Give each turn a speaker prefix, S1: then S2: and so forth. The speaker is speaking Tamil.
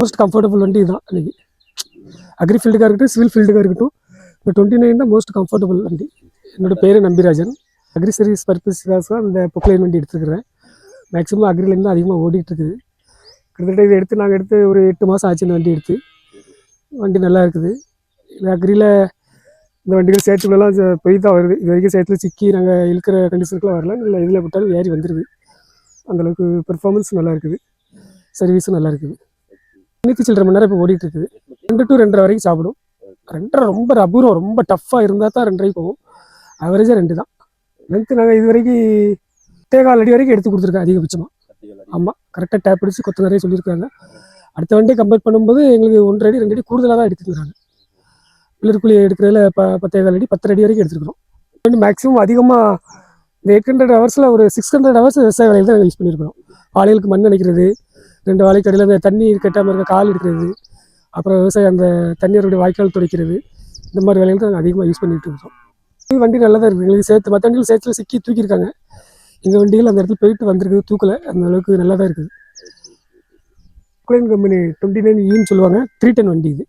S1: மோஸ்ட் கம்ஃபர்டபுள் வண்டி இதுதான் அன்றைக்கி. அக்ரி ஃபீல்டுக்காக இருக்கட்டும், சிவில் ஃபீல்டுக்காக இருக்கட்டும், இந்த 29 தான் மோஸ்ட் கம்ஃபர்டபுள் வண்டி. என்னோடய பேர் நம்பிராஜன். அக்ரி சர்வீஸ் பர்பஸ்க்காக தான் இந்த பொக்லைன் வண்டி எடுத்துக்கிறேன். மேக்ஸிமம் அக்ரிலேருந்து தான் அதிகமாக ஓடிட்டுருக்குது. கிட்டத்தட்ட இதை நாங்கள் எடுத்து ஒரு 8 மாதம் ஆச்சு இந்த வண்டி எடுத்து. வண்டி நல்லா இருக்குது. அக்ரியில் இந்த வண்டிகள் சேற்றுக்குள்ளெல்லாம் போய் தான் வருது. இது வரைக்கும் சேற்றில் சிக்கி நாங்கள் இழுக்கிற கண்டிஷனுக்குலாம் வரல. இல்லை இதில் விட்டாலும் ஏறி வந்துடுது. அந்தளவுக்கு பெர்ஃபார்மன்ஸ் நல்லா இருக்குது. சர்வீஸும் நல்லா இருக்குது. 3 சில்லரை மணி நேரம் இப்போ ஓடிட்டுருக்குது. 2 to 2.5 வரைக்கும் சாப்பிடும். 2.5 ரொம்ப அபூர்வம், ரொம்ப டஃப்பாக இருந்தால் தான் 2.5 போகும். ஆவரேஜாக 2 தான். லென்த்து நாங்கள் இது வரைக்கும் 8.25 அடி வரைக்கும் எடுத்து கொடுத்துருக்கேன் அதிகபட்சமாக. ஆமாம், கரெக்டாக டேப் அடித்து கொத்த நிறைய சொல்லியிருக்காங்க. அடுத்த வண்டியை கம்பேர் பண்ணும்போது எங்களுக்கு 1.5 அடி 2 அடி கூடுதலாக தான் எடுத்துக்கிறாங்க. பில்லர் எடுக்கிறதுல 10.25 அடி 10 அடி வரைக்கும் எடுத்துருக்குறோம். வண்டி மேக்ஸிமம் அதிகமாக இந்த 800 ஹவர்ஸில் ஒரு 600 ஹவர்ஸ் விவசாய வேலையில் தான் நாங்கள் யூஸ் பண்ணியிருக்கிறோம். வாழைகளுக்கு மண் அணைக்கிறது, 2 வாழைக்கு அடியில் அந்த தண்ணி கட்டாமல் இருக்க கால் எடுக்கிறது, அப்புறம் விவசாயம் அந்த தண்ணீருடைய வாய்க்கால் துடைக்கிறது, இந்த மாதிரி வேலைகள் தான் நாங்கள் அதிகமாக யூஸ் பண்ணிகிட்டு இருக்கோம். வண்டி நல்லா தான் இருக்குது. எங்களுக்கு சேர்த்து மற்ற வண்டிகள் சேர்த்துல சிக்கி தூக்கியிருக்காங்க. எங்கள் வண்டிகள் அந்த இடத்துல போயிட்டு வந்திருக்குது, தூக்கலை. அந்த அளவுக்கு நல்லா தான் இருக்குது. பொக்லைன் கம்பெனி 29E சொல்லுவாங்க. 310 வண்டி இது.